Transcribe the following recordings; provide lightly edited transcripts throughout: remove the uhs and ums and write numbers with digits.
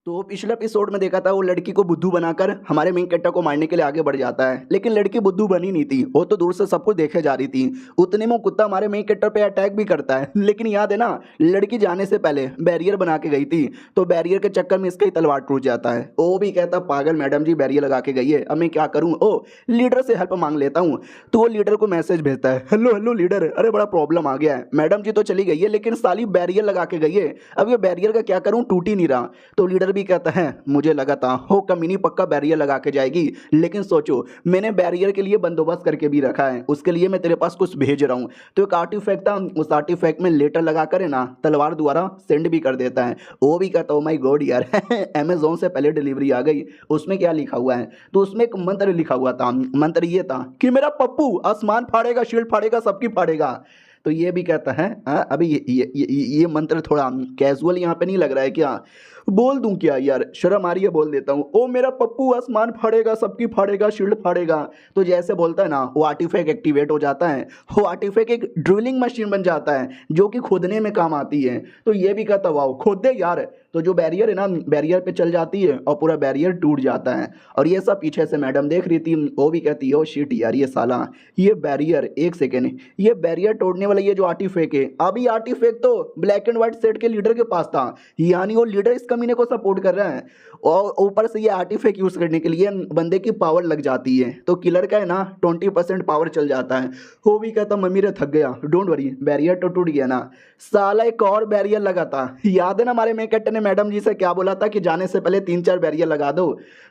तो पिछले एपिसोड में देखा था वो लड़की को बुद्धू बनाकर हमारे मेन कैरेक्टर को मारने के लिए आगे बढ़ जाता है, लेकिन लड़की बुद्धू बनी नहीं थी। वो तो दूर से सब कुछ देखे जा रही थी। उतने में वो कुत्ता हमारे मेन कैरेक्टर पे अटैक भी करता है, लेकिन याद है ना, लड़की जाने से पहले बैरियर बना के गई थी। तो बैरियर के चक्कर में इसका ही तलवार टूट जाता है। वो भी कहता पागल मैडम जी बैरियर लगा के गई है, अब मैं क्या करूँ। ओ लीडर से हेल्प मांग लेता हूँ। तो वो लीडर को मैसेज भेजता है, हेलो हेलो लीडर, अरे बड़ा प्रॉब्लम आ गया है। मैडम जी तो चली गई है, लेकिन साली बैरियर लगा के गई है। अब ये बैरियर का क्या करूँ, टूट ही नहीं रहा। तो लीडर भी कहता है, मुझे लगा था हो कमीनी पक्का बैरियर लगा के जाएगी, लेकिन सोचो मैंने बैरियर के लिए बंदोबस्त करके भी रखा है, उसके लिए मैं तेरे पास कुछ भेज रहा हूँ। तो एक आर्टिफैक्ट था, उस आर्टिफैक्ट में लेटर लगा कर है ना तलवार द्वारा सेंड भी कर देता है। वो भी कहता, ओ माय गॉड यार अमेजोन से पहले डिलीवरी आ गई। उसमें क्या लिखा हुआ है, तो उसमें एक मंत्र लिखा हुआ था। मंत्र ये था कि मेरा पप्पू आसमान फाड़ेगा, शील्ड फाड़ेगा, सबकी फाड़ेगा। तो ये भी कहता है, हाँ अभी ये मंत्र थोड़ा कैजुअल यहाँ पे नहीं लग रहा है क्या, बोल दूं क्या यार, शर्म आ रही है, बोल देता हूँ। ओ मेरा पप्पू आसमान फाड़ेगा, सबकी फाड़ेगा, शील्ड फाड़ेगा। तो जैसे बोलता है ना, वो आर्टिफैक्ट एक्टिवेट हो जाता है। वो आर्टिफैक्ट एक ड्रिलिंग मशीन बन जाता है जो कि खोदने में काम आती है। तो ये भी कहता वाओ खोद दे यार। तो जो बैरियर है ना, बैरियर पे चल जाती है और पूरा बैरियर टूट जाता है। और ये सब पीछे से मैडम देख रही थी। वो भी कहती है, ओ शिट यार ये साला, ये बैरियर, एक सेकेंड, ये बैरियर तोड़ने वाला ये जो आर्टिफैक्ट है, अभी आर्टिफैक्ट तो ब्लैक एंड व्हाइट सेट के लीडर के पास था, यानी वो लीडर इस कमीने को सपोर्ट कर रहा है। और ऊपर से ये आर्टिफैक्ट यूज करने के लिए बंदे की पावर लग जाती है, तो किलर का है ना 20% पावर चल जाता है। वो भी कहता मम्मी रे थक गया, डोंट वरी बैरियर तो टूट गया ना। साला एक और बैरियर लगा था, याद है ना हमारे मेकट ने मैडम जी से क्या बोला था कि जाने से पहले 3-4 बैरियर लगा दो।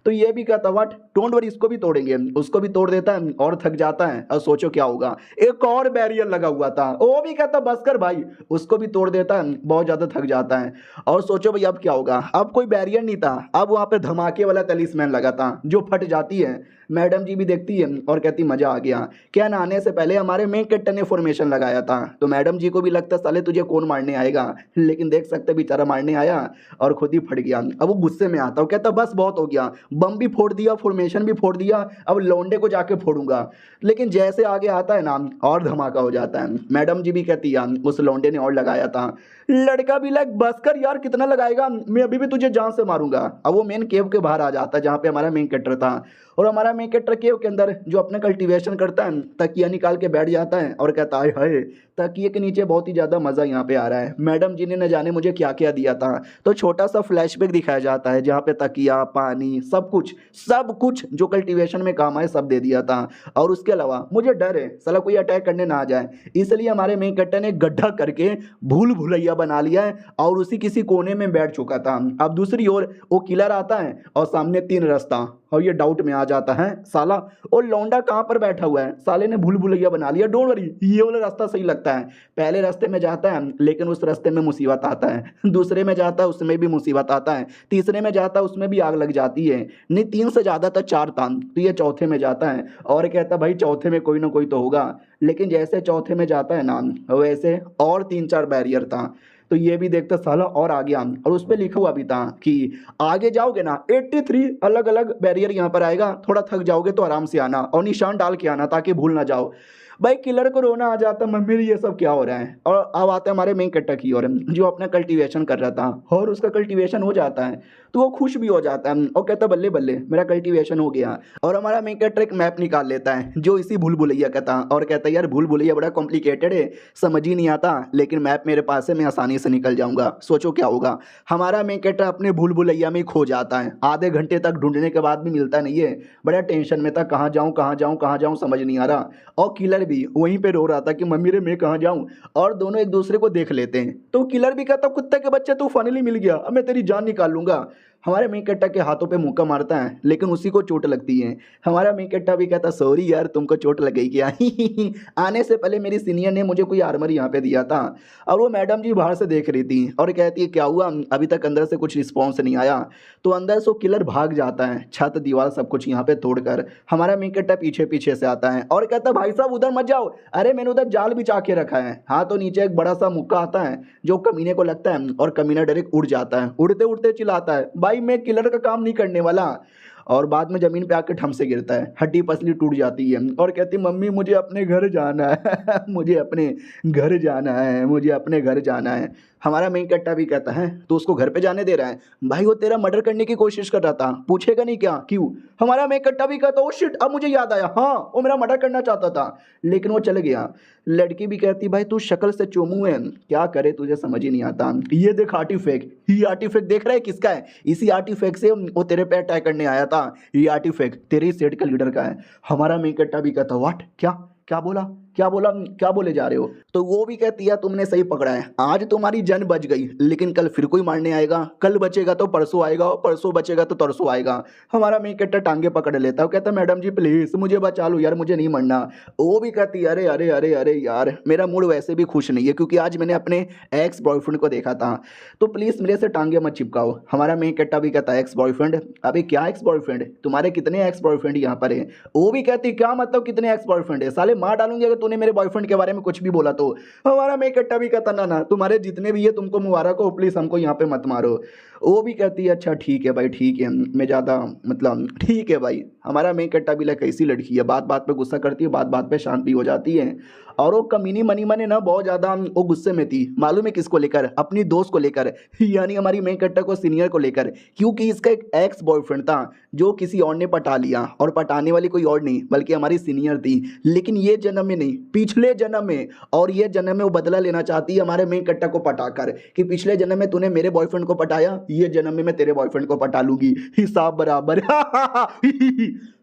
तो ये भी कहता व्हाट, डोंट वरी इसको भी तोड़ेंगे। उसको भी तोड़ देता है और थक जाता है। और सोचो क्या होगा, एक और बैरियर लगा हुआ था। वो भी कहता बस कर भाई, उसको भी तोड़ देता है, बहुत ज्यादा थक जाता है। और सोचो भाई अब क्या होगा, अब कोई बैरियर नहीं था, अब वहां पे धमाके वाला तलिस्मैन लगा था जो फट जाती है। मैडम जी भी देखती है और कहती मजा आ गया, क्या ना आने से पहले हमारे मेन कैरेक्टर ने फॉर्मेशन लगाया था। तो मैडम जी को भी लगता साले तुझे कौन मारने आएगा, लेकिन देख सकते बेचारा मारने आया और खुद ही फट गया। अब वो गुस्से में आता, वो कहता बस बहुत हो गया, बम भी फोड़ दिया, फॉर्मेशन भी फोड़ दिया, अब लौंडे को जाके फोड़ूंगा। लेकिन जैसे आगे आता है ना, और धमाका हो जाता है। मैडम जी भी कहती है उस लौंडे ने और लगाया था। लड़का भी लाइक बस कर यार, कितना लगाएगा, मैं अभी भी तुझे जान से मारूंगा। अब वो मेन केव के बाहर आ जाता है जहाँ पे हमारा मेन कैरेक्टर था। और हमारा मेन कैरेक्टर केव के अंदर जो अपने कल्टीवेशन करता है, तकिया निकाल के बैठ जाता है और कहता है हाय, तकिए के नीचे बहुत ही ज्यादा मजा यहाँ पे आ रहा है, मैडम जी ने न जाने मुझे क्या क्या दिया था। तो छोटा सा फ्लैशबैक दिखाया जाता है जहाँ पे तकिया, पानी, सब कुछ जो कल्टीवेशन में काम आए सब दे दिया था। और उसके अलावा मुझे डर है साला कोई अटैक करने ना आ जाए, इसलिए हमारे मेन कैरेक्टर ने गड्ढा करके भूल भुलैया बना लिया है और उसी किसी कोने में बैठ चुका था। अब दूसरी ओर वो किलर आता है और सामने 3 रास्ता, और ये डाउट में आ जाता है साला और लौंडा कहाँ पर बैठा हुआ है, साले ने भूल भुलैया बना लिया। डोंट वरी ये वाला रास्ता सही लगता है। पहले रास्ते में जाता है लेकिन उस रास्ते में मुसीबत आता है, दूसरे में जाता है उसमें भी मुसीबत आता है, तीसरे में जाता है उसमें भी आग लग जाती है। नहीं 3 से ज़्यादा तो 4 था, तो ये चौथे में जाता है और कहता भाई चौथे में कोई ना कोई तो होगा। लेकिन जैसे चौथे में जाता है ना, वैसे और 3-4 बैरियर था। तो ये भी देखता साला और आ गया, और उस पर लिखा हुआ भी था कि आगे जाओगे ना 83 अलग अलग बैरियर यहाँ पर आएगा, थोड़ा थक जाओगे तो आराम से आना और निशान डाल के आना ताकि भूल ना जाओ। भाई किलर को रोना आ जाता, मम्मी ये सब क्या हो रहा है। और अब आते हैं हमारे मेन कैरेक्टर की ओर, जो अपना कल्टीवेशन कर रहा था और उसका कल्टीवेशन हो जाता है तो वो खुश भी हो जाता है और कहता बल्ले बल्ले मेरा कल्टीवेशन हो गया। और हमारा मेन कैरेक्टर एक मैप निकाल लेता है जो इसी भूल भुलैया का था और कहता है यार भूल भुलैया बड़ा कॉम्प्लिकेटेड है, समझ ही नहीं आता, लेकिन मैप मेरे पास है, मैं आसानी से निकल जाऊंगा। सोचो क्या होगा, हमारा मेन कैरेक्टर अपने भूल भुलैया में खो जाता है, आधे घंटे तक ढूंढने के बाद भी मिलता नहीं है। बड़ा टेंशन में था, कहाँ जाऊँ कहाँ जाऊँ कहाँ जाऊँ समझ नहीं आ रहा। और किलर भी वहीं पे रो रहा था कि मम्मी रे मैं कहाँ जाऊँ। और दोनों एक दूसरे को देख लेते हैं तो किलर भी कहता कुत्ते के बच्चे तू फाइनली मिल गया, अब मैं तेरी जान निकाल लूंगा। हमारे मेन कैरेक्टर के हाथों पे मुक्का मारता है लेकिन उसी को चोट लगती है। हमारा मेन कैरेक्टर भी कहता सॉरी यार तुमको चोट लग गई क्या आने से पहले मेरी सीनियर ने मुझे कोई आर्मर यहाँ पे दिया था। और वो मैडम जी बाहर से देख रही थी और कहती है क्या हुआ, अभी तक अंदर से कुछ रिस्पॉन्स नहीं आया। तो अंदर से वो किलर भाग जाता है, छत दीवार सब कुछ यहाँ पे तोड़कर। हमारा मेन कैरेक्टर पीछे पीछे से आता है और कहता भाई साहब उधर मत जाओ, अरे मैंने उधर जाल बिछा के रखा है। हाँ तो नीचे एक बड़ा सा मुक्का आता है जो कमीने को लगता है और कमीना डायरेक्ट उड़ जाता है, उड़ते उड़ते चिल्लाता है भाई मैं किलर का काम नहीं करने वाला। और बाद में ज़मीन पे आके ठम से गिरता है, हड्डी पसली टूट जाती है और कहती मम्मी मुझे अपने घर जाना है मुझे अपने घर जाना है, मुझे अपने घर जाना है। हमारा मेन कट्टा भी कहता है तो उसको घर पे जाने दे रहा है? भाई वो तेरा मर्डर करने की कोशिश कर रहा था, पूछेगा नहीं क्या क्यों? हमारा मेन कट्टा भी कहता ओ शिट अब मुझे याद आया, हाँ वो मेरा मर्डर करना चाहता था लेकिन वो चल गया। लड़की भी कहती भाई तू शक्ल से चोमू है, क्या करे तुझे समझ ही नहीं आता। ये देख आर्टिफैक्ट, ये आर्टिफैक्ट देख रहा है किसका है? इसी आर्टिफैक्ट से वो तेरे पे अटैक करने आया था, ये आर्टिफैक्ट तेरे ही सेट का लीडर का है। हमारा मेन कट्टा भी कहता व्हाट, क्या क्या बोला, क्या बोला, क्या बोले जा रहे हो? तो वो भी कहती है तुमने सही पकड़ा है, आज तुम्हारी जान बच गई लेकिन कल फिर कोई मारने आएगा, कल बचेगा तो परसों आएगा और परसों बचेगा तो तरसों आएगा। हमारा मेन कट्टा टांगे पकड़ लेता है, कहता मैडम जी प्लीज मुझे बचा लो यार, मुझे नहीं मरना। वो भी कहती अरे अरे अरे अरे यार मेरा मूड वैसे भी खुश नहीं है क्योंकि आज मैंने अपने एक्स बॉयफ्रेंड को देखा था, तो प्लीज मेरे से टांगे मत चिपकाओ। हमारा मेन कट्टा भी कहता है एक्स बॉयफ्रेंड? अभी क्या एक्स बॉयफ्रेंड, तुम्हारे कितने एक्स बॉयफ्रेंड यहाँ पर है? वो भी कहती क्या मतलब कितने एक्स बॉयफ्रेंड है, साले मार डालूंगी अगर तूने मेरे बॉयफ्रेंड के बारे में कुछ भी बोला तो। हमारा मेन कट्टा भी कहता ना ना तुम्हारे जितने भी है तुमको मुबारक हो, प्लीज हमको यहाँ पे मत मारो। वो भी कहती है अच्छा ठीक है भाई ठीक है, मैं ज़्यादा मतलब ठीक है भाई। हमारा मेन कट्टा भी लाइक कैसी लड़की है, बात बात पे गुस्सा करती है, बात बात पे शांत भी हो जाती है। और वो कमीनी मनी मने ना बहुत ज़्यादा वो गुस्से में थी, मालूम है किसको लेकर? अपनी दोस्त को लेकर यानी हमारी मेन कट्टा को सीनियर को लेकर, क्योंकि इसका एक एक्स बॉयफ्रेंड था जो किसी और ने पटा लिया, और पटाने वाली कोई और नहीं बल्कि हमारी सीनियर थी, लेकिन ये जन्म में नहीं पिछले जन्म में, और ये जन्म में वो बदला लेना चाहती है हमारे मेन कट्टा को पटाकर कि पिछले जन्म में तूने मेरे बॉयफ्रेंड को पटाया, ये जन्म में मैं तेरे बॉयफ्रेंड को पटा लूंगी, हिसाब बराबर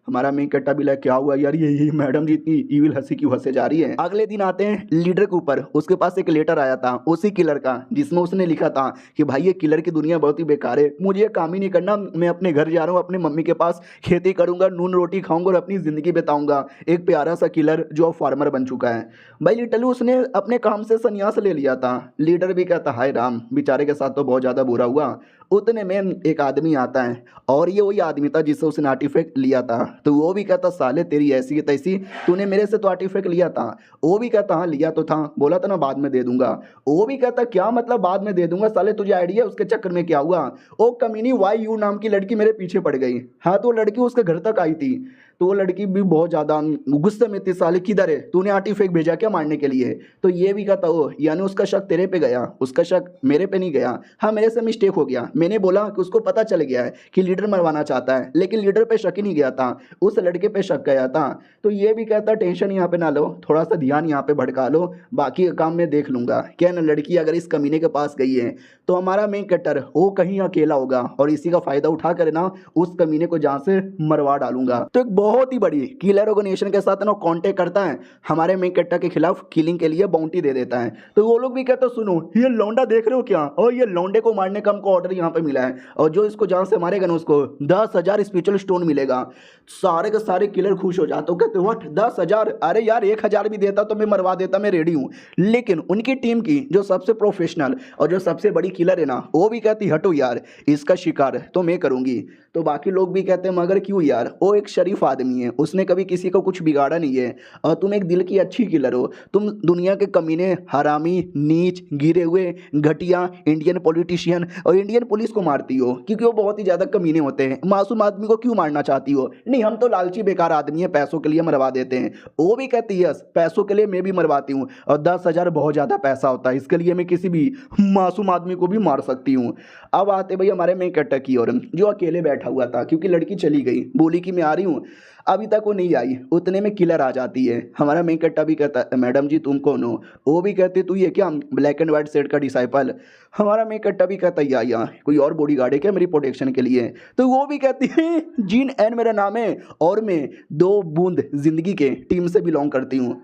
हमारा मेन कट्टा भी लाइक क्या हुआ यार, ये मैडम जी इतनी ईविल हंसी क्यों हंसे जा रही है। अगले दिन आते हैं लीडर के ऊपर, उसके पास एक लेटर आया था उसी किलर का जिसमें उसने लिखा था कि भाई ये किलर की दुनिया बहुत ही बेकार है, मुझे ये काम ही नहीं करना, मैं अपने घर जा रहा हूँ, अपने मम्मी के पास खेती करूंगा, नून रोटी खाऊंगा और अपनी जिंदगी बिताऊंगा। एक प्यारा सा किलर जो फार्मर बन चुका है। भाई लिटरली उसने अपने काम से संन्यास ले लिया था। लीडर भी कहता हाय राम, बेचारे के साथ तो बहुत ज़्यादा बुरा हुआ। उतने में एक आदमी आता है और ये वही आदमी था जिससे उसने आर्टिफैक्ट लिया था। तो वो भी कहता साले तेरी ऐसी की तैसी, तूने मेरे से तो आर्टिफैक्ट लिया था। वो भी कहता हाँ लिया तो था, बोला था ना बाद में दे दूंगा। वो भी कहता क्या मतलब बाद में दे दूंगा, साले तुझे आइडिया उसके चक्कर में क्या हुआ? ओ कमीनी वाई यू नाम की लड़की मेरे पीछे पड़ गई। हाँ तो लड़की उसके घर तक आई थी, तो वो लड़की भी बहुत ज़्यादा गुस्से में थी, साले किधर है, तूने आर्टिफैक्ट भेजा क्या मारने के लिए? तो ये भी कहता हो यानी उसका शक तेरे पे गया, उसका शक मेरे पे नहीं गया। हाँ मेरे से मिस्टेक हो गया, मैंने बोला कि उसको पता चल गया है कि लीडर मरवाना चाहता है, लेकिन लीडर पे शक ही नहीं गया था, उस लड़के पे शक गया था। तो ये भी कहता टेंशन यहाँ पे ना लो, थोड़ा सा ध्यान यहाँ पे भड़का लो, बाकी का काम मैं देख लूंगा। क्या ना लड़की अगर इस कमीने के पास गई है तो हमारा मेन कट्टर वो कहीं अकेला होगा और इसी का फायदा उठा कर ना उस कमीने को जहाँ से मरवा डालूंगा। तो एक बहुत ही बड़ी किलर ऑर्गेनाइजेशन के साथ ना कांटेक्ट करता है, हमारे मेन कट्टा के खिलाफ किलिंग के लिए बाउंटी दे देता है। तो वो लोग भी कहते हैं सुनो ये लौंडा देख रहे हो क्या, और ये लौंडे को मारने का हमको ऑर्डर यहाँ पे मिला है, और जो इसको जहाँ से मारेगा ना उसको 10,000 स्पिरिचुअल स्टोन मिलेगा। सारे के सारे किलर खुश हो जाते हो, कहते व्हाट 10,000? अरे यार 1,000 भी देता तो मैं मरवा देता, मैं रेडी हूँ। लेकिन उनकी टीम की जो सबसे प्रोफेशनल और जो सबसे बड़ी किलर है ना वो भी कहती हटो यार, इसका शिकार तो मैं करूंगी। तो बाकी लोग भी कहते हैं मगर क्यों यार, वो एक शरीफ आदमी है, उसने कभी किसी को कुछ बिगाड़ा नहीं है, और तुम एक दिल की अच्छी किलर हो, तुम दुनिया के कमीने हरामी नीच गिरे हुए घटिया इंडियन पॉलिटिशियन और इंडियन पुलिस को मारती हो क्योंकि वो बहुत ही ज़्यादा कमीने होते हैं, मासूम आदमी को क्यों मारना चाहती हो? नहीं हम तो लालची बेकार आदमी है, पैसों के लिए मरवा देते हैं। वो भी कहती है यस पैसों के लिए मैं भी मरवाती हूँ, और 10,000 बहुत ज़्यादा पैसा होता है, इसके लिए मैं किसी भी मासूम आदमी को भी मार सकती हूँ। अब आते भाई हमारे मेन कट्टा की ओर, जो अकेले बैठा हुआ था क्योंकि लड़की चली गई, बोली कि मैं आ रही हूँ, अभी तक वो नहीं आई। उतने में किलर आ जाती है। हमारा मेन कट्टा भी कहता है मैडम जी तुम कौन हो? वो भी कहते तू ये क्या ब्लैक एंड व्हाइट सेट का डिसाइपल? हमारा मेन कट्टा भी कहता है या कोई और बॉडीगार्ड है क्या मेरी प्रोटेक्शन के लिए? तो वो भी कहती है जीन एन मेरा नाम है और मैं 2 बूंद जिंदगी के टीम से बिलोंग करती हूँ।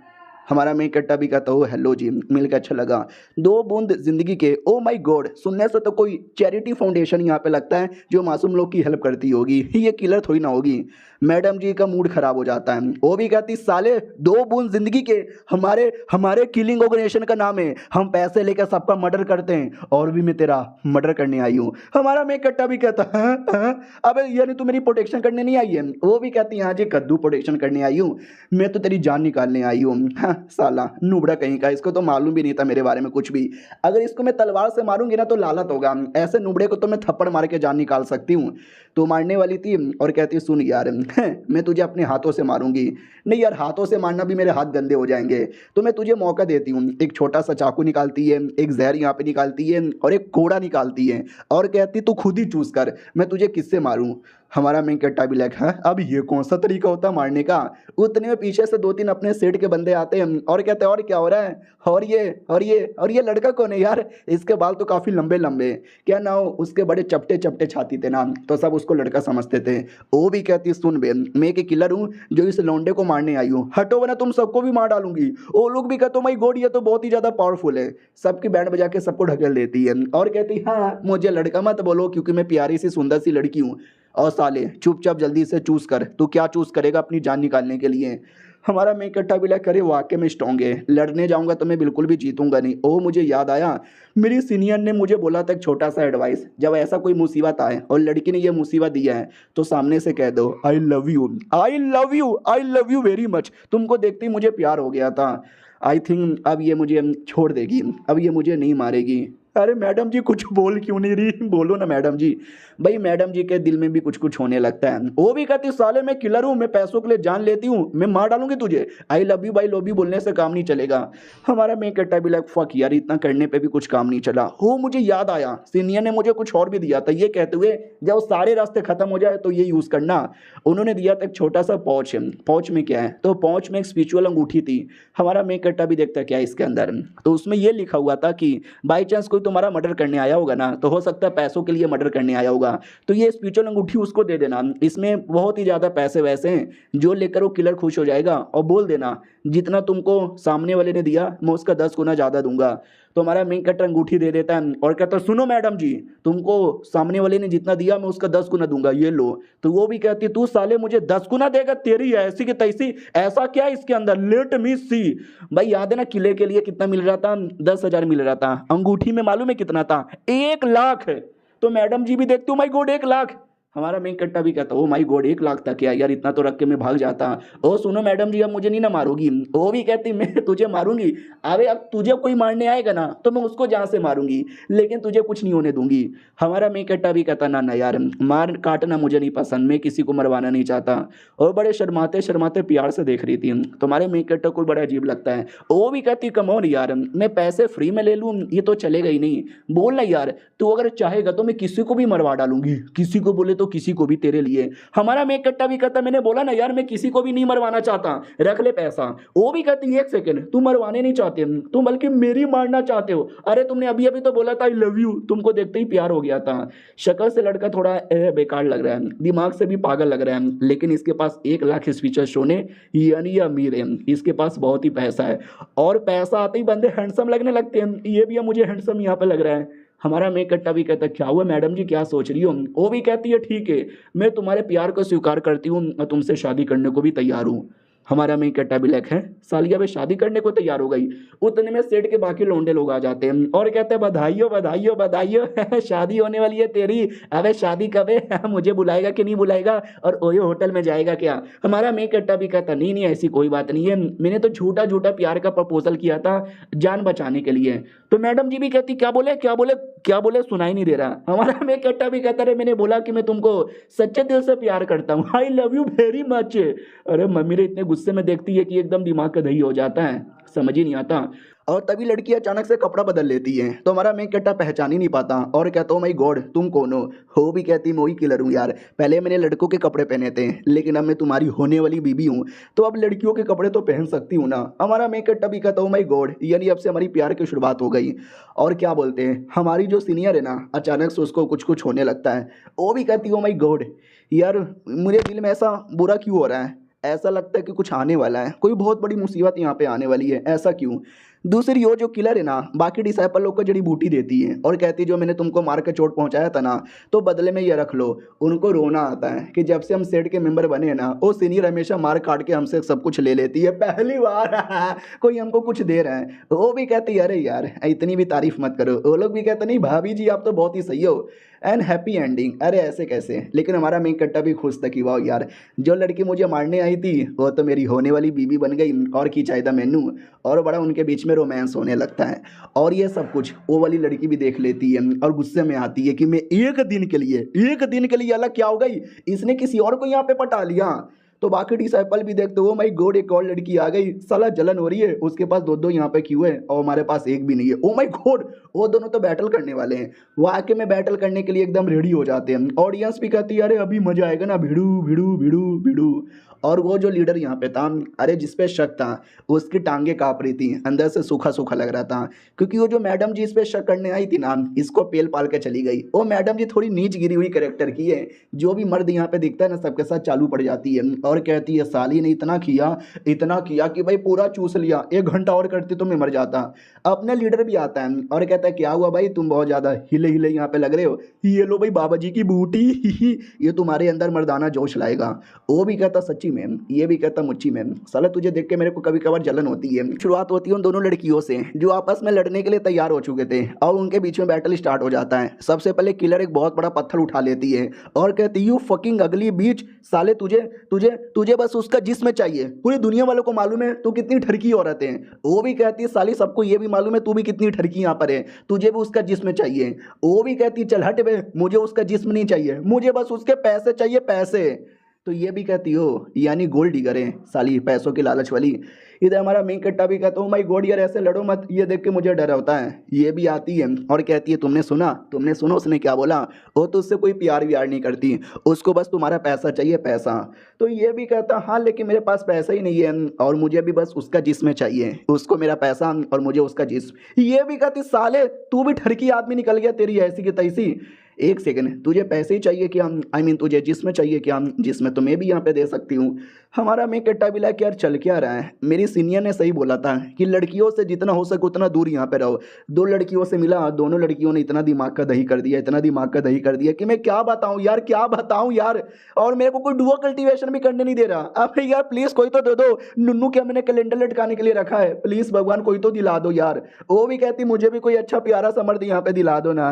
हमारा मेन कट्टा भी कहता हो हेलो जी मिलकर अच्छा लगा, 2 बूंद जिंदगी के, ओ माय गॉड सुनने से तो कोई चैरिटी फाउंडेशन यहाँ पे लगता है जो मासूम लोग की हेल्प करती होगी, ये किलर थोड़ी ना होगी। मैडम जी का मूड खराब हो जाता है, वो भी कहती साले 2 बूंद जिंदगी के, हमारे हमारे किलिंग ऑर्गेनाइजेशन का नाम है, हम पैसे लेकर सबका मर्डर करते हैं और भी मैं तेरा मर्डर करने आई हूँ। हमारा मेन कट्टा भी कहता है अबे यानी तू मेरी प्रोटेक्शन करने नहीं आई है? वो भी कहती हाँ जी कद्दू प्रोटेक्शन करने आई हूँ, मैं तो तेरी जान निकालने आई हूँ। साला नुबड़ा कहीं का, इसको तो मालूम भी नहीं था मेरे बारे में कुछ भी, अगर इसको मैं तलवार से मारूंगी ना तो लालत होगा, ऐसे नुबड़े को तो मैं थप्पड़ मार के जान निकाल सकती हूँ। तो मारने वाली थी और कहती सुन यार मैं तुझे अपने हाथों से मारूंगी। नहीं यार, हाथों से मारना भी मेरे हाथ गंदे हो जाएंगे, तो मैं तुझे मौका देती हूँ। एक छोटा सा चाकू निकालती है, एक जहर यहाँ पे निकालती है और एक कोड़ा निकालती है और कहती तू खुद ही चूज कर मैं तुझे किससे मारूं। हमारा मेन कट्टा भी लगा है अब ये कौन सा तरीका होता है मारने का। उतने में पीछे से 2-3 अपने सेठ के बंदे आते हैं और कहते हैं और क्या हो रहा है, और ये लड़का कौन है यार, इसके बाल तो काफी लंबे लंबे, क्या ना हो उसके बड़े चपटे चपटे छाती थे ना, तो सब उसको लड़का समझते थे। वो भी कहती सुन बे मैं एक किलर हूँ जो इस लौंडे को मारने आई हूँ, हटो वरना तुम सबको भी मार डालूंगी। वो लोग भी कहते माई गॉड ये तो बहुत ही ज्यादा पावरफुल है, सबकी बैंड बजा के सबको ढकेल देती है और कहती हाँ मुझे लड़का मत बोलो क्योंकि मैं प्यारी सी सुंदर सी लड़की हूँ। और साले चुपचाप जल्दी से चूज कर, तू क्या चूज करेगा अपनी जान निकालने के लिए। हमारा मैं इकट्ठा भी करे वाकई में स्ट्रॉन्ग है, लड़ने जाऊंगा तो मैं बिल्कुल भी जीतूंगा नहीं। ओ मुझे याद आया मेरी सीनियर ने मुझे बोला था एक छोटा सा एडवाइस, जब ऐसा कोई मुसीबत आए और लड़की ने ये मुसीबत दिया है तो सामने से कह दो I love you, I love you, I love you very much. तुमको देखते ही मुझे प्यार हो गया था। आई थिंक अब ये मुझे छोड़ देगी, अब ये मुझे नहीं मारेगी। अरे मैडम जी कुछ बोल क्यों नहीं रही, बोलो ना मैडम जी। भाई मैडम जी के दिल में भी कुछ कुछ होने लगता है। वो भी कहती साले मैं किलर हूँ, मैं पैसों के लिए जान लेती हूँ, मैं मार डालूंगी तुझे। आई लव यू भाई लव यू बोलने से काम नहीं चलेगा। हमारा मैं कट्टा भी लग फक यार इतना करने पे भी कुछ काम नहीं चला। हो मुझे याद आया सीनियर ने मुझे कुछ और भी दिया था, ये कहते हुए जब सारे रास्ते खत्म हो जाए तो ये यूज करना। उन्होंने दिया था एक छोटा सा पाउच, पाउच में क्या है तो पाउच में एक स्पिरिचुअल अंगूठी थी। हमारा मैं कट्टा भी देखता क्या है इसके अंदर, तो उसमें ये लिखा हुआ था कि बाई चांस कोई तुम्हारा मर्डर करने आया होगा ना, तो हो सकता है पैसों के लिए मर्डर करने आया होगा, तो ये स्पिरिचुअल अंगूठी उसको दे देना, इसमें बहुत ही ज़्यादा पैसे वैसे हैं जो लेकर वो किलर खुश हो जाएगा। और बोल देना जितना तुमको सामने वाले ने दिया मैं उसका 10 गुना ज़्यादा दूंगा। तो हमारा मेन कटर अंगूठी दे देता है और कहता है सुनो मैडम जी तुमको सामने वाले ने जितना दिया मैं उसका 10 गुना दूंगा, ये लो। तो वो भी कहती तू साले मुझे 10 गुना देगा, तेरी ऐसी की तैसी, ऐसा क्या है इसके अंदर, लेट मी सी। भाई याद है ना किले के लिए कितना मिल रहा था, 10,000 मिल रहा था, अंगूठी में मालूम है कितना था, 1 लाख। तो मैडम जी भी देखती हूँ माई गॉड 1 लाख। हमारा मेन कट्टा भी कहता ओ माई गॉड 1 लाख तक क्या यार, इतना तो रख के मैं भाग जाता। ओ सुनो मैडम जी अब मुझे नहीं ना मारोगी। वो भी कहती मैं तुझे मारूंगी, अरे अब तुझे कोई मारने आएगा ना तो मैं उसको जहाँ से मारूंगी, लेकिन तुझे कुछ नहीं होने दूंगी। हमारा मेन कट्टा भी कहता ना ना यार मार काटना मुझे नहीं पसंद, मैं किसी को मरवाना नहीं चाहता। और बड़े शर्माते शर्माते प्यार से देख रही थी। तुम्हारे मेन कट्टा को बड़ा अजीब लगता है। वो भी कहती कमोन यार मैं पैसे फ्री में ले लूँ ये तो चलेगा ही नहीं, बोल ना यार तू अगर चाहेगा तो मैं किसी को भी मरवा डालूंगी, किसी को बोले तो किसी को भी तेरे लिए। हमारा मैं कट्टा भी कहता मैंने बोला ना यार मैं किसी को भी नहीं मरवाना चाहता, रख ले पैसा। वो भी कहती 1 सेकंड तू मरवाने नहीं चाहते तुम बल्कि मेरी मारना चाहते हो, अरे तुमने अभी अभी तो बोला था आई लव यू, तुमको देखते ही प्यार हो गया था। शक्ल से लड़का थोड़ा बेकार लग रहा है, दिमाग से भी पागल लग रहा है, लेकिन इसके पास 1 लाख स्पीचर सोने यानी अमीर है, इसके पास बहुत ही पैसा है और पैसा आते ही बंदे हैंडसम लगने लगते हैं। ये भी मुझे हैंडसम यहाँ पे लग रहा है। हमारा मेक कट्टा भी कहता क्या हुआ मैडम जी क्या सोच रही हो। वो भी कहती है ठीक है मैं तुम्हारे प्यार को स्वीकार करती हूँ, मैं तुमसे शादी करने को भी तैयार हूँ। हमारा मेक कट्टा भी लग है सालिया में शादी करने को तैयार हो गई। उतने में सेठ के बाकी लौंडे लोग आ जाते हैं और कहते हैं बधाई हो बधाई हो बधाई हो शादी होने वाली है तेरी, अबे शादी कब है मुझे बुलाएगा कि नहीं बुलाएगा और ओयो होटल में जाएगा क्या। हमारा मेक कट्टा भी कहता नहीं नहीं ऐसी कोई बात नहीं है, मैंने तो झूठा झूठा प्यार का प्रपोजल किया था जान बचाने के लिए। तो मैडम जी भी कहती क्या बोले क्या बोले क्या बोले सुनाई नहीं दे रहा। हमारा मेक कट्टा भी कहता रहे मैंने बोला कि मैं तुमको सच्चे दिल से प्यार करता हूँ, I love you very much. अरे मम्मी ने इतने गुस्से में देखती है कि एकदम दिमाग का दही हो जाता है, समझ ही नहीं आता। और तभी लड़की अचानक से कपड़ा बदल लेती है तो हमारा मेक कट्टा पहचान ही नहीं पाता और कहता हूँ माई गॉड तुम कौन हो भी कहती मैं वही किलर हूँ यार, पहले मैंने लड़कों के कपड़े पहने थे लेकिन अब मैं तुम्हारी होने वाली बीबी हूँ तो अब लड़कियों के कपड़े तो पहन सकती हूँ ना। हमारा मेक कट्टा भी कहता हूँ माई गॉड यानी अब से हमारी प्यार की शुरुआत हो गई। और क्या बोलते हैं हमारी जो सीनियर है ना अचानक से उसको कुछ कुछ होने लगता है, वो भी कहती हो माई गॉड यार मेरे दिल में ऐसा बुरा क्यों हो रहा है, ऐसा लगता है कि कुछ आने वाला है, कोई बहुत बड़ी मुसीबत यहाँ पे आने वाली है, ऐसा क्यों। दूसरी वो जो किलर है ना बाकी डिसाइपल लोग को जड़ी बूटी देती है और कहती है जो मैंने तुमको मार के चोट पहुंचाया था ना तो बदले में ये रख लो। उनको रोना आता है कि जब से हम सेट के मेंबर बने हैं ना वो सीनियर हमेशा मार काट के हमसे सब कुछ ले लेती है, पहली बार कोई हमको कुछ दे रहा है। वो भी कहती है अरे यार इतनी भी तारीफ मत करो। वो लोग भी कहते नहीं भाभी जी आप तो बहुत ही सही हो एंड हैप्पी एंडिंग, अरे ऐसे कैसे। लेकिन हमारा मेन कट्टा भी खुश था कि वाह यार जो लड़की मुझे मारने आई थी वो तो मेरी होने वाली बीबी बन गई और की चाहिए मैनू। और बड़ा उनके बीच में में रोमांस होने लगता है। और ये सब कुछ वो वाली लड़की भी देख लेती है और गुस्से में आती है कि मैं एक दिन के लिए अलग क्या हो गई, इसने किसी और को यहाँ पे पटा लिया। तो बाकी डिसाइपल भी देखते हो माई गॉड एक और लड़की आ गई, साला जलन हो रही है, उसके पास दो दो यहाँ पे क्यों है और हमारे पास एक भी नहीं है। ओ माई गॉड, वो दोनों तो बैटल करने वाले हैं। वो आके में बैटल करने के लिए एकदम रेडी हो जाते हैं। ऑडियंस भी कहती है अरे अभी मजा आएगा ना, भिड़ू भिड़ू भिड़ू भिड़ू। और वो जो लीडर यहाँ पे था, अरे जिसपे शक था, उसकी टांगे कांप रही थी, अंदर से सूखा सूखा लग रहा था, क्योंकि वो जो मैडम जी इस पे शक करने आई थी ना, इसको पेल पाल के चली गई। वो मैडम जी थोड़ी नीच गिरी हुई कैरेक्टर की है। जो भी मर्द यहाँ पे दिखता है ना, सबके साथ चालू पड़ जाती है और कहती है साली ने इतना किया कि भाई पूरा चूस लिया, 1 घंटा और करती तो मैं मर जाता। अपने लीडर भी आता है और कहता है क्या हुआ भाई, तुम बहुत ज़्यादा हिले हिले यहाँ पे लग रहे हो, ये लो भाई बाबा जी की बूटी ये तुम्हारे अंदर मर्दाना जोश लाएगा। वो भी कहता सच्ची मैम, ये भी कहता मुच्ची मैम, साला तुझे देख के मेरे को कभी कभार जलन होती है। शुरुआत होती है उन दोनों लड़कियों से जो आपस में लड़ने के लिए तैयार हो चुके थे और उनके बीच में बैटल स्टार्ट हो जाता है। सबसे पहले किलर एक बहुत बड़ा पत्थर उठा लेती है और कहती यू फकिंग अगली बीच, साले तुझे तुझे तुझे बस उसका जिस्म चाहिए, पूरी दुनिया वालों को मालूम है तू कितनी ठरकी औरत है। वो भी कहती है साली सबको ये भी मालूम है तू भी कितनी ठरकी यहाँ पर है, तुझे भी उसका जिस्म चाहिए। वो भी कहती है चल हट बे, मुझे उसका जिस्म नहीं चाहिए, मुझे बस उसके पैसे चाहिए, पैसे। तो ये भी कहती हो यानी गोल्ड डिगर है साली, पैसों की लालच वाली। इधर हमारा मेन कट्टा भी कहता हूँ माई गॉड यार ऐसे लड़ो मत, ये देख के मुझे डर होता है। ये भी आती है और कहती है तुमने सुना उसने क्या बोला, वो तो उससे कोई प्यार व्यार नहीं करती, उसको बस तुम्हारा पैसा चाहिए, पैसा। तो ये भी कहता हाँ लेकिन मेरे पास पैसा ही नहीं है और मुझे भी बस उसका जिस्म चाहिए, उसको मेरा पैसा और मुझे उसका जिस्म। ये भी कहती साले तू भी ठरकी आदमी निकल गया, तेरी ऐसी की तैसी। एक सेकंड, तुझे पैसे ही चाहिए क्या, आई मीन तुझे जिसमें चाहिए क्या, जिसमें तो मैं भी यहाँ पे दे सकती हूँ। हमारा मैं कट्टा भी लाइक यार चल क्या रहा है, मेरी सीनियर ने सही बोला था कि लड़कियों से जितना हो सके उतना दूर यहाँ पे रहो। 2 लड़कियों से मिला, दोनों लड़कियों ने इतना दिमाग का दही कर दिया, इतना दिमाग का दही कर दिया कि मैं क्या बताऊँ यार, क्या बताऊँ यार। और मेरे को कोई डुओ कल्टीवेशन भी करने नहीं दे रहा। अब यार प्लीज़ कोई तो दे दो, नुन्नू के मैंने कैलेंडर लटकाने के लिए रखा है, प्लीज़ भगवान कोई तो दिला दो यार। वो भी कहती मुझे भी कोई अच्छा प्यारा सा मर्द यहाँ पे दिला दो ना,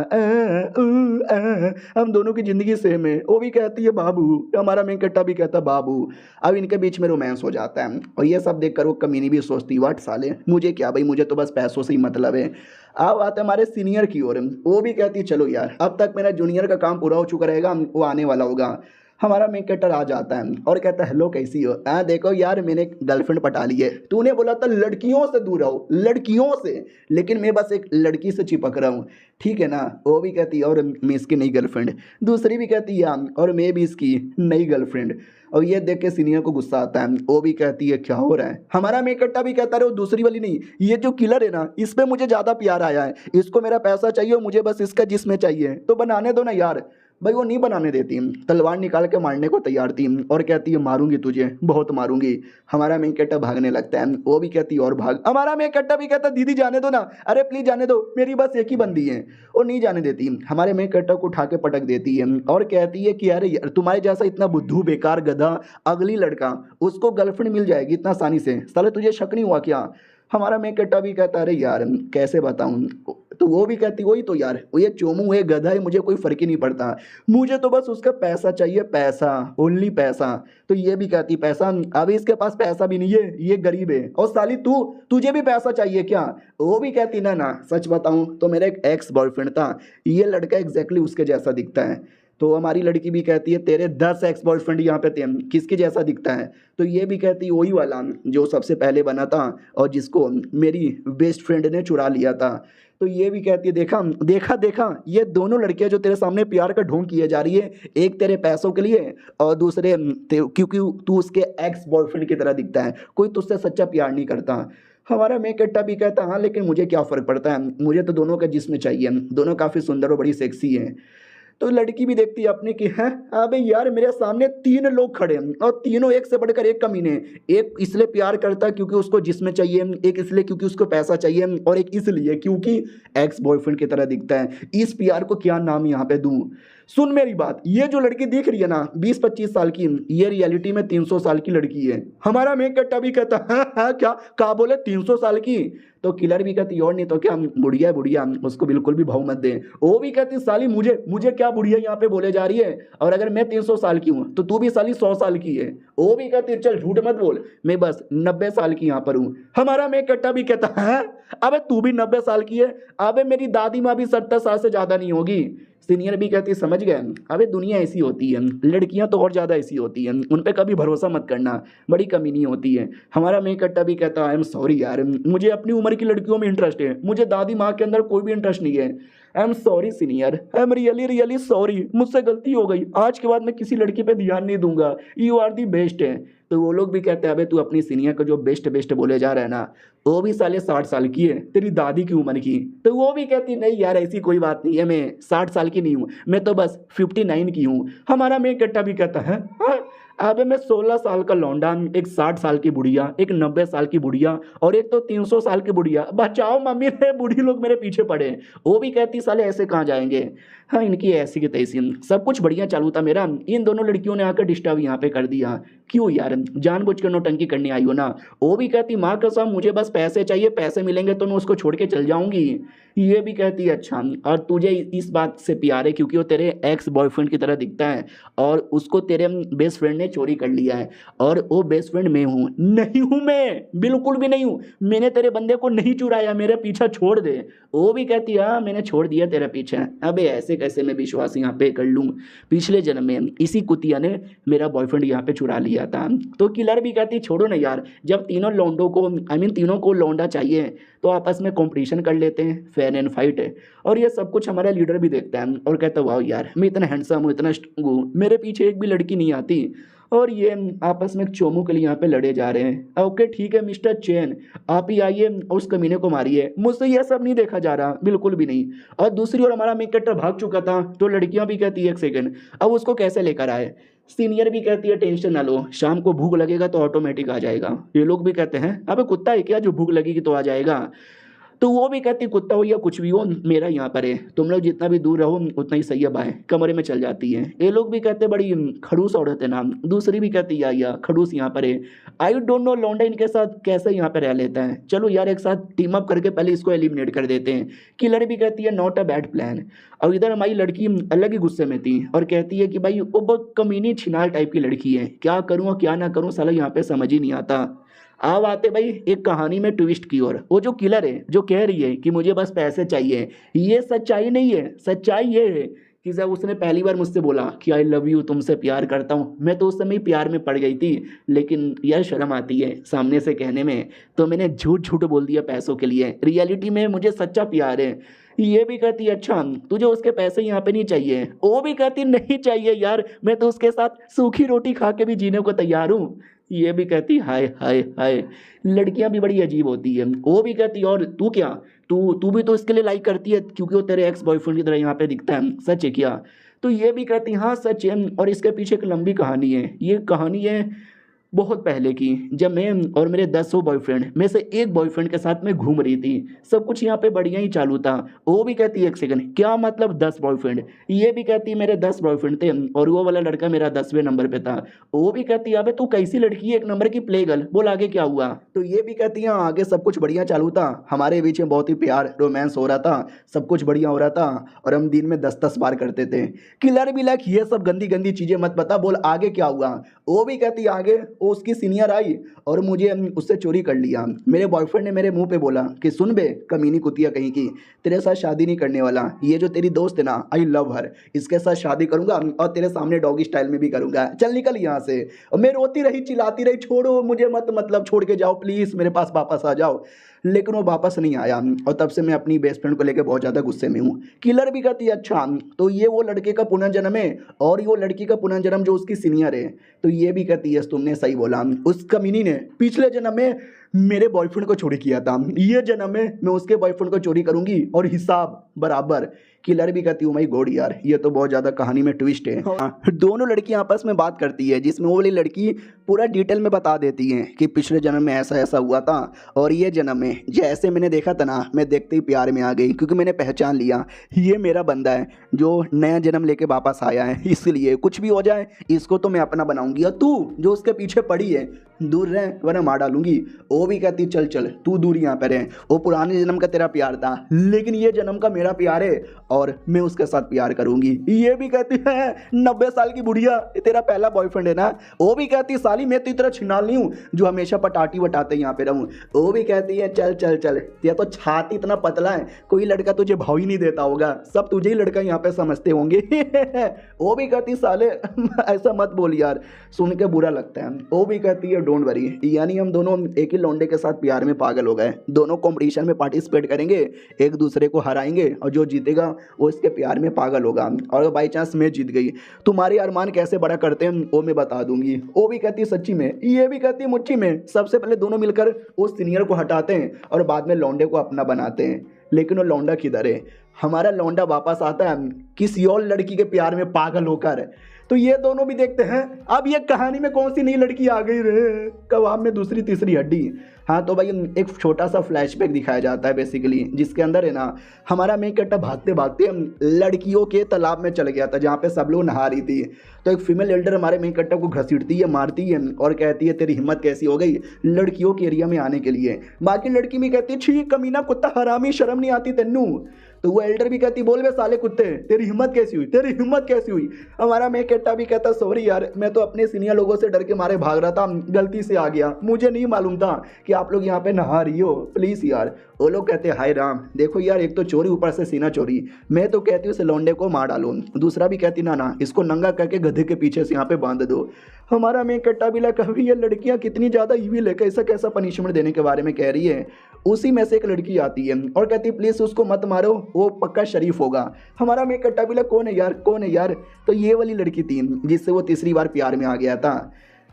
हम दोनों की ज़िंदगी सेम है। वो भी कहती है बाबू, हमारा मेन कट्टा भी कहता बाबू। अब इनके बीच में रोमांस हो जाता है और ये सब देखकर वो कमीनी भी सोचती वाट साले मुझे क्या भाई, मुझे तो बस पैसों से ही मतलब है। अब आते हमारे सीनियर की ओर, वो भी कहती है चलो यार अब तक मेरा जूनियर का काम पूरा हो चुका रहेगा, वो आने वाला होगा। हमारा मेन कैरेक्टर आ जाता है और कहता है हेलो कैसी हो, देखो यार मैंने एक गर्लफ्रेंड पटा ली है, तूने बोला था लड़कियों से दूर रहो, लड़कियों से, लेकिन मैं बस एक लड़की से चिपक रहा हूँ, ठीक है ना। वो भी कहती है और मैं इसकी नई गर्लफ्रेंड, दूसरी भी कहती है और मैं भी इसकी नई गर्लफ्रेंड। और ये देख के सीनियर को गुस्सा आता है, वो भी कहती है क्या हो रहा है। हमारा मेन कैरेक्टर भी कहता है वो दूसरी वाली नहीं, ये जो किलर है ना इस पे मुझे ज़्यादा प्यार आया है, इसको मेरा पैसा चाहिए और मुझे बस इसका जिस्म चाहिए, तो बनाने दो ना यार। भाई वो नहीं बनाने देती, तलवार निकाल के मारने को तैयार थी और कहती है मारूंगी तुझे, बहुत मारूंगी। हमारा मेन कैरेक्टर भागने लगता है, वो भी कहती है और भाग। हमारा मेन कैरेक्टर भी कहता है दीदी जाने दो ना, अरे प्लीज जाने दो, मेरी बस एक ही बंदी है। वो नहीं जाने देती, हमारे मेन कैरेक्टर को उठा के पटक देती है और कहती है कि अरे यार तुम्हारे जैसा इतना बुद्धू बेकार गधा अगली लड़का उसको गर्लफ्रेंड मिल जाएगी इतना आसानी से, साले तुझे शक नहीं हुआ क्या। हमारा मेन कैरेक्टर भी कहता है अरे यार कैसे बताऊं। तो वो भी कहती वही तो यार, वो ये चोमू है गधा है, मुझे कोई फर्क ही नहीं पड़ता, मुझे तो बस उसका पैसा चाहिए, पैसा, ओनली पैसा। तो ये भी कहती पैसा, अभी इसके पास पैसा भी नहीं है, ये गरीब है। और साली तुझे भी पैसा चाहिए क्या। वो भी कहती ना ना सच बताऊं तो मेरा एक एक्स बॉयफ्रेंड था, ये लड़का एग्जैक्टली उसके जैसा दिखता है। तो हमारी लड़की भी कहती है तेरे 10 एक्स बॉयफ्रेंड यहाँ पे थे, किसके जैसा दिखता है। तो ये भी कहती है वही वाला जो सबसे पहले बना था और जिसको मेरी बेस्ट फ्रेंड ने चुरा लिया था। तो ये भी कहती है देखा देखा देखा, ये दोनों लड़कियां जो तेरे सामने प्यार का ढोंग किए जा रही है, एक तेरे पैसों के लिए और दूसरे क्योंकि तू उसके एक्स बॉयफ्रेंड की तरह दिखता है, कोई तुझसे सच्चा प्यार नहीं करता। हमारा मेन कैरेक्टर भी कहता हाँ लेकिन मुझे क्या फ़र्क पड़ता है, मुझे तो दोनों का जिस्म चाहिए, दोनों काफ़ी सुंदर और बड़ी सेक्सी हैं। तो लड़की भी देखती है अपने कि है अबे यार मेरे सामने 3 लोग खड़े हैं और तीनों एक से बढ़कर एक कमीने, एक इसलिए प्यार करता है क्योंकि उसको जिस्म चाहिए, एक इसलिए क्योंकि उसको पैसा चाहिए और एक इसलिए क्योंकि एक्स बॉयफ्रेंड की तरह दिखता है। इस प्यार को क्या नाम यहाँ पे दूँ। सुन मेरी बात, ये जो लड़की दिख रही है ना 20-25 साल की, ये रियलिटी में 300 साल की लड़की है। हमारा मेन कट्टा भी कहता हाँ क्या कहा बोले 300 साल की। तो किलर भी कहती और नहीं तो क्या, बुढ़िया है बुढ़िया, उसको बिल्कुल भी भाव मत दे। वो भी कहती साली मुझे मुझे क्या बुढ़िया यहाँ पे बोले जा रही है, और अगर मैं 300 साल की हूँ तो तू भी साली 100 साल की है। वो भी कहती चल झूठ मत बोल, मैं बस 90 साल की यहाँ पर हूँ। हमारा मेन कट्टा भी कहता है अबे तू भी 90 साल की है, अबे मेरी दादी माँ भी 70 साल से ज्यादा नहीं होगी। सीनियर भी कहती समझ गए, अबे दुनिया ऐसी होती है, लड़कियां तो और ज़्यादा ऐसी होती हैं, उन पे कभी भरोसा मत करना, बड़ी कमी नहीं होती है। हमारा मेन कट्टा भी कहता आई एम सॉरी यार, मुझे अपनी उम्र की लड़कियों में इंटरेस्ट है, मुझे दादी माँ के अंदर कोई भी इंटरेस्ट नहीं है। I am sorry senior, I am really really sorry, मुझसे गलती हो गई, आज के बाद मैं किसी लड़की पे ध्यान नहीं दूंगा, यू आर दी बेस्ट है। तो वो लोग भी कहते हैं अबे तू अपनी सीनियर को जो बेस्ट बेस्ट बोले जा रहा है ना, वो भी साले 60 साल की है, तेरी दादी की उम्र की। तो वो भी कहती नहीं यार ऐसी कोई बात नहीं है, मैं 60 साल की नहीं हूँ, मैं तो बस 59 की हूँ। हमारा मेन कट्टा भी कहता है हाँ? अबे मैं 16 साल का लौंडा, एक 60 साल की बुढ़िया, एक 90 साल की बुढ़िया, और एक तो 300 साल की बुढ़िया, बचाओ मम्मी रे, बूढ़ी लोग मेरे पीछे पड़े। वो भी कहती साले ऐसे कहाँ जाएंगे। हाँ इनकी ऐसी की तैसी, सब कुछ बढ़िया चालू था मेरा, इन दोनों लड़कियों ने आकर डिस्टर्ब यहाँ पे कर दिया। क्यों यार, जानबूझ कर नौटंकी करने आई हो ना। वो भी कहती माँ कसम मुझे बस पैसे चाहिए, पैसे मिलेंगे तो मैं उसको छोड़ के चल जाऊंगी। ये भी कहती है अच्छा, और तुझे इस बात से प्यार है क्योंकि वो तेरे एक्स बॉयफ्रेंड की तरह दिखता है, और उसको तेरे बेस्ट फ्रेंड ने चोरी कर लिया है, और वो बेस्ट फ्रेंड मैं हूँ। नहीं हूँ मैं, बिल्कुल भी नहीं हूँ, मैंने तेरे बंदे को नहीं चुराया, मेरे पीछा छोड़ दे। वो भी कहती है हाँ मैंने छोड़ दिया तेरा पीछा। अबे ऐसे कैसे मैं विश्वास यहाँ पे कर लूँ, पिछले जन्म में इसी कुतिया ने मेरा बॉयफ्रेंड यहाँ पे चुरा लिया था। तो किलर भी कहती छोड़ो ना यार, जब तीनों लौंडों को तीनों को लौंडा चाहिए तो आपस में कंपटीशन कर लेते हैं, फेयर एंड फाइट है। और ये सब कुछ हमारा लीडर भी देखता है और कहता है वाह यार मैं इतना हैंडसम हूँ, इतना स्ट्रॉन्ग हूँ, मेरे पीछे एक भी लड़की नहीं आती। और ये आपस में चोमू के लिए यहाँ पे लड़े जा रहे हैं। ओके ठीक है मिस्टर चेन, आप ही आइए और उस कमीने को मारिए, मुझसे ये सब नहीं देखा जा रहा, बिल्कुल भी नहीं। और दूसरी ओर हमारा मेन कट्टर भाग चुका था, तो लड़कियां भी कहती है एक सेकंड अब उसको कैसे लेकर आए। सीनियर भी कहती है टेंशन ना लो, शाम को भूख लगेगा तो ऑटोमेटिक आ जाएगा। ये लोग भी कहते हैं अबे कुत्ता है क्या जो भूख लगेगी तो आ जाएगा। तो वो भी कहती कुत्ता हो या कुछ भी हो मेरा यहाँ पर है, तुम लोग जितना भी दूर रहो उतना ही सही है, बाय कमरे में चल जाती है। ये लोग भी कहते बड़ी खड़ूस औरत है ना। दूसरी भी कहती या खड़ूस यहाँ पर है, आई डोंट नो लौंडा इनके साथ कैसे यहाँ पे रह लेता है, चलो यार एक साथ टीम अप करके पहले इसको एलिमिनेट कर देते हैं। किलर भी कहती है नॉट अ बैड प्लान। और इधर हमारी लड़की अलग ही गुस्से में थी और कहती है कि भाई वो बहुत कमीनी छिनाल टाइप की लड़की है, क्या करूँ और क्या ना करूँ साला यहाँ पे समझ ही नहीं आता। अब आते भाई एक कहानी में ट्विस्ट की ओर। वो जो किलर है जो कह रही है कि मुझे बस पैसे चाहिए, ये सच्चाई नहीं है। सच्चाई ये है कि जब उसने पहली बार मुझसे बोला कि आई लव यू, तुमसे प्यार करता हूँ, मैं तो उस समय प्यार में पड़ गई थी, लेकिन यार शर्म आती है सामने से कहने में, तो मैंने झूठ झूठ बोल दिया पैसों के लिए। रियलिटी में मुझे सच्चा प्यार है। ये भी कहती है अच्छा तुझे उसके पैसे यहाँ पे नहीं चाहिए। वो भी कहती नहीं चाहिए यार, मैं तो उसके साथ सूखी रोटी खा के भी जीने को तैयार हूँ। ये भी कहती हाय हाय हाय, लड़कियां भी बड़ी अजीब होती है। वो भी कहती और तू क्या, तू तू भी तो इसके लिए लाइक करती है क्योंकि वो तेरे एक्स बॉयफ्रेंड की तरह यहाँ पे दिखता है, सच है क्या। तो ये भी कहती हाँ सच है, और इसके पीछे एक लंबी कहानी है। ये कहानी है बहुत पहले की, जब मैं और मेरे 10 बॉयफ्रेंड में से एक बॉयफ्रेंड के साथ में घूम रही थी, सब कुछ यहाँ पे बढ़िया ही चालू था। वो भी कहती है एक सेकंड क्या मतलब 10 बॉयफ्रेंड। ये भी कहती मेरे 10 बॉयफ्रेंड थे और वो वाला लड़का मेरा 10वें नंबर पे था। वो भी कहती है अबे तू कैसी लड़की है, एक नंबर की प्ले गर्ल, बोल आगे क्या हुआ। तो ये भी कहती है आगे सब कुछ बढ़िया चालू था, हमारे बीच में बहुत ही प्यार रोमांस हो रहा था, सब कुछ बढ़िया हो रहा था, और हम दिन में 10-10 बार करते थे। किलर भी लाइक ये सब गंदी गंदी चीजें मत बता, बोल आगे क्या हुआ। वो भी कहती आगे वो उसकी सीनियर आई और मुझे उससे चोरी कर लिया। मेरे बॉयफ्रेंड ने मेरे मुंह पे बोला कि सुन बे कमीनी कुतिया कहीं की, तेरे साथ शादी नहीं करने वाला, ये जो तेरी दोस्त है ना आई लव हर, इसके साथ शादी करूंगा और तेरे सामने डॉगी स्टाइल में भी करूंगा, चल निकल यहाँ से। और मैं रोती रही चिल्लाती रही छोड़ो मुझे मत, मतलब छोड़ के जाओ प्लीज, मेरे पास वापस आ जाओ। लेकिन वो वापस नहीं आया और तब से मैं अपनी बेस्ट फ्रेंड को लेकर बहुत ज़्यादा गुस्से में हूँ। किलर भी कहती है अच्छा तो ये वो लड़के का पुनर्जन्म है और वो लड़की का पुनर्जन्म जो उसकी सीनियर है। तो ये भी कहती है तुमने सही बोला, उस कमीनी ने पिछले जन्म में मेरे बॉयफ्रेंड को चोरी किया था, ये जन्म में मैं उसके बॉयफ्रेंड को चोरी करूंगी और हिसाब बराबर। किलर भी कहती हूँ माई गॉड यार, ये तो बहुत ज़्यादा कहानी में ट्विस्ट है। दोनों लड़कियां आपस में बात करती है जिसमें वो वाली लड़की पूरा डिटेल में बता देती है कि पिछले जन्म में ऐसा ऐसा हुआ था और ये जन्म में जैसे मैंने देखा था ना, मैं देखते ही प्यार में आ गई क्योंकि मैंने पहचान लिया ये मेरा बंदा है जो नया जन्म लेके वापस आया है, इसलिए कुछ भी हो जाए इसको तो मैं अपना बनाऊंगी। और तू जो उसके पीछे पड़ी है दूर रह वरना मार डालूंगी। वो भी कहती चल चल तू दूर यहाँ पर है, वो पुराने जन्म का तेरा प्यार था लेकिन ये जन्म का मेरा प्यार है और मैं उसके साथ प्यार करूंगी। ये भी कहती है 90 साल की बुढ़िया तेरा पहला बॉयफ्रेंड है ना। वो भी कहती है साली मैं तो इतना छिनाल नहीं हूँ जो हमेशा पटाटी वटाते यहाँ पे रहूँ। वो भी कहती है चल चल चल तेरा तो छाती इतना पतला है कोई लड़का तुझे भाव ही नहीं देता होगा, सब तुझे ही लड़का यहाँ पे समझते होंगे। वो भी कहती साले ऐसा मत बोल यार, सुन के बुरा लगता है। वो भी कहती है डोंट वरी, यानी हम दोनों एक ही लौंडे के साथ प्यार में पागल हो गए, दोनों कॉम्पिटिशन में पार्टिसिपेट करेंगे, एक दूसरे को हराएंगे और जो जीतेगा वो इसके प्यार में पागल होगा। और बाई चांस मैं जीत गई तुम्हारे अरमान कैसे बड़ा करते हैं वो मैं बता दूंगी। वो भी कहती है सच्ची में, ये भी कहती है मुच्ची में। सबसे पहले दोनों मिलकर उस सीनियर को हटाते हैं और बाद में लौंडे को अपना बनाते हैं। लेकिन वो लौंडा किधर है? हमारा लौंडा वापस आता है किसी और लड़की के प्यार में पागल होकर। तो ये दोनों भी देखते हैं अब ये कहानी में कौन सी नई लड़की आ गई रे, कबाब में दूसरी तीसरी हड्डी। हाँ तो भाई एक छोटा सा फ्लैशबैक दिखाया जाता है बेसिकली, जिसके अंदर है ना हमारा मेन कैरेक्टर भागते भागते लड़कियों के तालाब में चल गया था जहाँ पे सब लोग नहा रही थी। तो एक फीमेल एल्डर हमारे मेन कैरेक्टर को घसीटती है, मारती है और कहती है तेरी हिम्मत कैसी हो गई लड़कियों के एरिया में आने के लिए। बाकी लड़की भी कहती है छी कमीना कुत्ता हरामी, शर्म नहीं आती तेनू। तो वो एल्डर भी कहती बोल बे साले कुत्ते तेरी हिम्मत कैसी हुई, तेरी हिम्मत कैसी हुई। हमारा मेन कैरेक्टर भी कहता सॉरी यार मैं तो अपने सीनियर लोगों से डर के मारे भाग रहा था, गलती से आ गया, मुझे नहीं मालूम था कि आप लोग यहाँ पे नहा रही हो, प्लीज़ यार। वो लोग कहते हैं हाय राम देखो यार एक तो चोरी ऊपर से सीना चोरी, मैं तो कहती हूँ इस लौंडे को मार डालो। दूसरा भी कहती ना ना इसको नंगा करके गधे के पीछे से यहाँ पे बांध दो। हमारा मेन कैरेक्टर भी लगा कभी ये लड़कियाँ कितनी ज़्यादा ईविल है, कैसा कैसा पनिशमेंट देने के बारे में कह रही है। उसी में से एक लड़की आती है और कहती है प्लीज़ उसको मत मारो वो पक्का शरीफ होगा। हमारा मेन कैरेक्टर भी लगा कौन है यार कौन है यार। तो ये वाली लड़की थी जिससे वो तीसरी बार प्यार में आ गया था।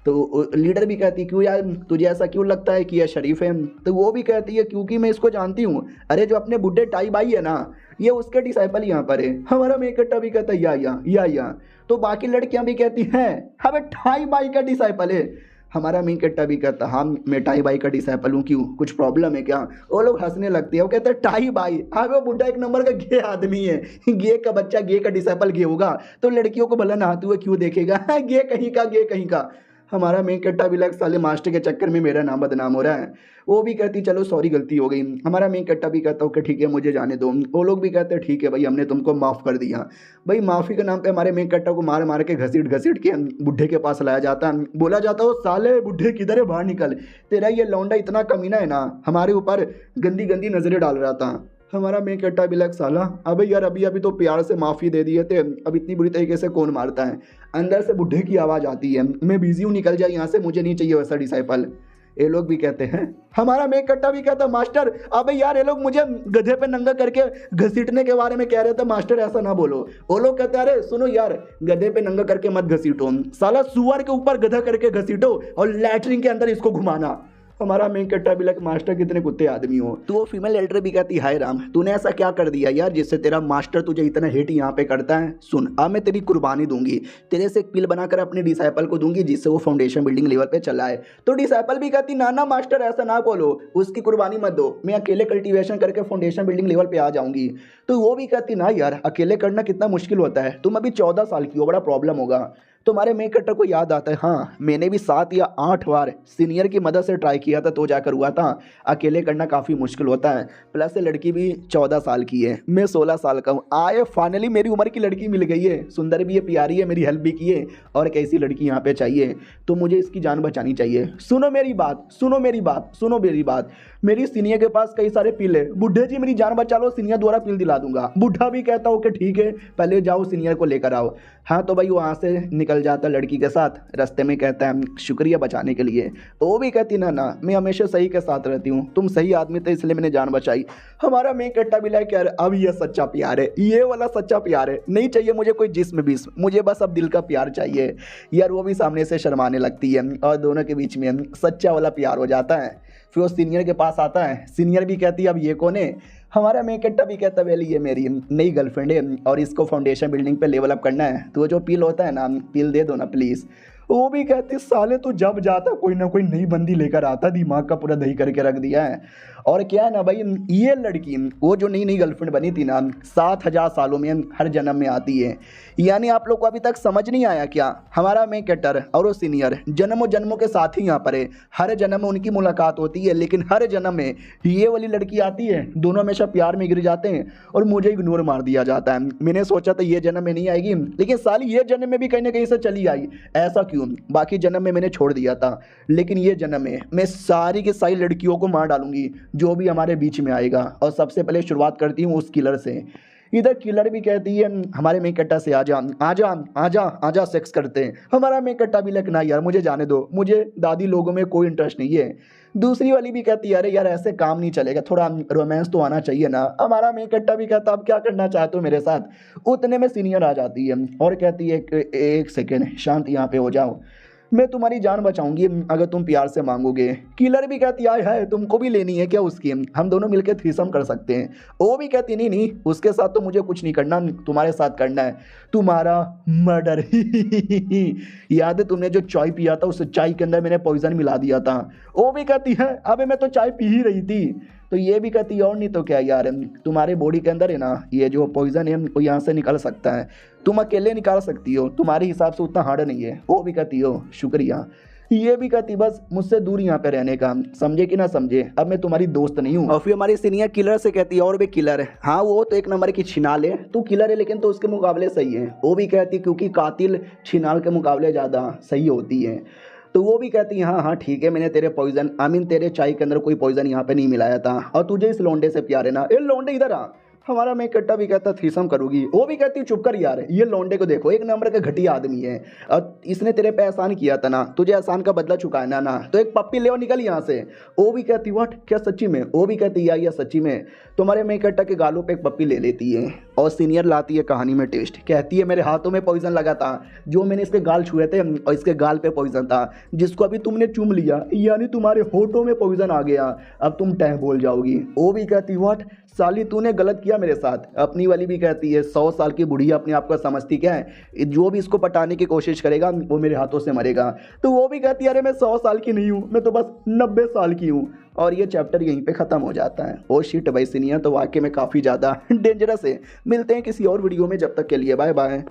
तो लीडर भी कहती क्यों यार तुझे ऐसा क्यों लगता है कि यह शरीफ है। तो वो भी कहती है क्योंकि मैं इसको जानती हूँ, अरे जो अपने बुढ़े टाई बाई है ना ये उसके डिसाइपल यहाँ पर है। हमारा मेकट्टा भी कहता है या। तो बाकी लड़कियाँ भी कहती हैं हमें टाई बाई का डिसाइपल है। हमारा मेन कैरेक्टर भी कहता हाँ मैं टाई बाई का डिसाइपल हूँ, क्यों कुछ प्रॉब्लम है क्या। वो लोग हंसने लगते हैं, वो कहते हैं टाई बाई हाँ वो बुढ़ा एक नंबर का गे आदमी है, गे का बच्चा गे का डिसाइपल गे होगा तो लड़कियों को भला नहाते हुए क्यों देखेगा, गे कहीं का। हमारा मेन कैरेक्टर भी लग साले मास्टर के चक्कर में मेरा नाम बदनाम हो रहा है। वो भी कहती चलो सॉरी गलती हो गई। हमारा मेन कैरेक्टर भी कहता ओके ठीक है मुझे जाने दो। वो लोग भी कहते हैं ठीक है भाई हमने तुमको माफ़ कर दिया। भाई माफ़ी के नाम पे हमारे मेन कैरेक्टर को मार मार के घसीट के बुढ़े के पास लाया जाता है। बोला जाता है साले बुढ़े किधर है बाहर निकल, तेरा ये लौंडा इतना कमीना है ना हमारे ऊपर गंदी गंदी नज़रें डाल रहा था। हमारा मेन कैरेक्टर भी लग साला अबे यार अभी तो प्यार से माफ़ी दे दिए थे, अब इतनी बुरी तरीके से कौन मारता है। अंदर से बुढ़े की आवाज़ आती है मैं बिजी हूँ निकल जाए यहाँ से, मुझे नहीं चाहिए वैसा डिसाइपल। ये लोग भी कहते हैं हमारा मेन कैरेक्टर भी कहता मास्टर अबे यार ये लोग मुझे गधे पे नंगा करके घसीटने के बारे में कह रहे थे, मास्टर ऐसा ना बोलो। वो लोग कहते हैं अरे सुनो यार गधे पे नंगा करके मत घसीटो, साला सुअर के ऊपर गधा करके घसीटो और लैटरिन के अंदर इसको घुमाना। हमारा मेन कैरेक्टर भी लग मास्टर कितने कुत्ते आदमी हो। तो वो फीमेल एल्डर भी कहती हाय राम तूने ऐसा क्या कर दिया यार जिससे तेरा मास्टर तुझे इतना हेट यहाँ पे करता है। सुन अब मैं तेरी कुर्बानी दूंगी, तेरे से एक पिल बनाकर अपने डिसाइपल को दूंगी जिससे वो फाउंडेशन बिल्डिंग लेवल पे चला है। तो डिसाइपल भी कहती ना ना मास्टर ऐसा ना बोलो, उसकी कुर्बानी मत दो, मैं अकेले कल्टीवेशन करके फाउंडेशन बिल्डिंग लेवल पे आ जाऊंगी। तो वो भी कहती ना यार अकेले करना कितना मुश्किल होता है, तुम अभी 14 साल की हो, बड़ा प्रॉब्लम होगा। तुम्हारे मेन कैरेक्टर को याद आता है हाँ मैंने भी 7 या 8 बार सीनियर की मदद से ट्राई किया था तो जाकर हुआ था, अकेले करना काफ़ी मुश्किल होता है। प्लस से लड़की भी 14 साल की है, मैं 16 साल का हूँ। आए फाइनली मेरी उम्र की लड़की मिल गई है, सुंदर भी है प्यारी है, मेरी हेल्प भी की है और कैसी लड़की यहाँ पे चाहिए तो मुझे इसकी जान बचानी चाहिए। सुनो मेरी बात, मेरी सीनियर के पास कई सारे पिल है, बुढ़े जी मेरी जान बचा लो सीनियर द्वारा पिल दिला दूंगा। बुढ़ा भी कहता हो कि ठीक है पहले जाओ सीनियर को लेकर आओ। हाँ तो भाई वो वहाँ से निकल जाता लड़की के साथ, रास्ते में कहता है शुक्रिया बचाने के लिए। वो भी कहती ना मैं हमेशा सही के साथ रहती हूँ, तुम सही आदमी थे इसलिए मैंने जान बचाई। हमारा मेन कैरेक्टर भी लाइक यार अब ये सच्चा प्यार है, ये वाला सच्चा प्यार है, नहीं चाहिए मुझे कोई जिस्म बिस्म, मुझे बस अब दिल का प्यार चाहिए यार। वो भी सामने से शर्माने लगती है और दोनों के बीच में सच्चा वाला प्यार हो जाता है। फिर वो सीनियर के पास आता है, सीनियर भी कहती है अब ये कौन है, हमारा मेन कैरेक्टर भी कहता है वेल ये मेरी नई गर्लफ्रेंड है और इसको फाउंडेशन बिल्डिंग पे लेवल अप करना है, तो वो जो पील होता है ना, पील दे दो ना प्लीज़। वो भी कहती साले तू जब जाता कोई ना कोई नई बंदी लेकर आता, दिमाग का पूरा दही करके रख दिया है। और क्या है ना भाई, ये लड़की वो जो नई नई गर्लफ्रेंड बनी थी ना, 7,000 सालों में हर जन्म में आती है। यानी आप लोग को अभी तक समझ नहीं आया क्या, हमारा मेन कैरेक्टर और वो सीनियर जन्मों जन्मों के साथ ही यहाँ पर है, हर जन्म में उनकी मुलाकात होती है, लेकिन हर जन्म में ये वाली लड़की आती है, दोनों हमेशा प्यार में गिर जाते हैं और मुझे इग्नोर मार दिया जाता है। मैंने सोचा था ये जन्म में नहीं आएगी, लेकिन साली ये जन्म में भी कहीं ना कहीं से चली आई, ऐसा क्यों? बाकी जन्म में मैंने छोड़ दिया था, लेकिन ये जन्म में मैं सारी की सारी लड़कियों को मार डालूंगी जो भी हमारे बीच में आएगा। और सबसे पहले शुरुआत करती हूँ उस किलर से। इधर किलर भी कहती है हमारे मेन कैरेक्टर से आजा आजा आजा आजा सेक्स करते हैं। हमारा मेन कैरेक्टर भी लेकिन यार मुझे जाने दो, मुझे दादी लोगों में कोई इंटरेस्ट नहीं है। दूसरी वाली भी कहती है अरे यार ऐसे काम नहीं चलेगा, थोड़ा रोमांस तो आना चाहिए ना। हमारा मेन कैरेक्टर भी कहता अब क्या करना चाहते हो मेरे साथ। उतने में सीनियर आ जाती है और कहती है एक सेकेंड शांत यहाँ पे हो जाओ, मैं तुम्हारी जान बचाऊंगी अगर तुम प्यार से मांगोगे। किलर भी कहती है तुमको भी लेनी है क्या उसकी, हम दोनों मिलकर थ्रीसम कर सकते हैं। वो भी कहती नहीं नहीं उसके साथ तो मुझे कुछ नहीं करना, तुम्हारे साथ करना है तुम्हारा मर्डर। याद है तुमने जो चाय पिया था उस चाय के अंदर मैंने पॉइजन मिला दिया था। वो भी कहती है अबे मैं तो चाय पी ही रही थी। तो ये भी कहती है और नहीं तो क्या यार, तुम्हारे बॉडी के अंदर है ना ये जो पॉइजन है वो यहाँ से निकल सकता है, तुम अकेले निकाल सकती हो, तुम्हारे हिसाब से उतना हार्ड नहीं है। वो भी कहती हो शुक्रिया। ये भी कहती बस मुझसे दूर यहाँ पे रहने का, समझे कि ना समझे, अब मैं तुम्हारी दोस्त नहीं हूँ। और फिर हमारी सीनियर किलर से कहती है और भी किलर है, हाँ वो तो एक नंबर की छिनाल है, तू किलर है लेकिन तो उसके मुकाबले सही है। वो भी कहती है क्योंकि कातिल छिनाल के मुकाबले ज़्यादा सही होती है। तो वो भी कहती है हाँ हाँ ठीक है, मैंने तेरे पॉइजन तेरे चाय के अंदर कोई पॉइजन यहाँ पे नहीं मिलाया था और तुझे इस लोंडे से प्यार है ना। ए लोंडे इधर आ। हमारा मेन कैरेक्टर भी कहता थ्रीसम करूंगी। वो भी कहती चुप कर यार, ये लोंडे को देखो एक नंबर का घटिया आदमी है और इसने तेरे पे एहसान किया था ना, तुझे एहसान का बदला चुकाना ना, तो एक पप्पी ले और निकल यहाँ से। वो भी कहती व्हाट क्या सच्ची में? वो भी कहती या सच्ची में तुम्हारे मेन कैरेक्टर के गालों पे एक पप्पी ले लेती है। और सीनियर लाती है कहानी में ट्विस्ट, कहती है मेरे हाथों में पॉइजन लगा था, जो मैंने इसके गाल छुए थे और इसके गाल पे पॉइजन था जिसको अभी तुमने चूम लिया, यानी तुम्हारे होठों में पॉइजन आ गया, अब तुम टह बोल जाओगी। वो भी कहती व्हाट साली तूने गलत किया मेरे साथ। अपनी वाली भी कहती है 100 साल की बुढ़िया अपने आप को समझती क्या है, जो भी इसको पटाने की कोशिश करेगा वो मेरे हाथों से मरेगा। तो वो भी कहती है अरे मैं 100 साल की नहीं हूँ, मैं तो बस 90 साल की हूँ। और ये चैप्टर यहीं पे ख़त्म हो जाता है। ओ शिट भाई सीनियर तो वाकई में काफ़ी ज़्यादा डेंजरस है। मिलते हैं किसी और वीडियो में, जब तक के लिए बाय बाय।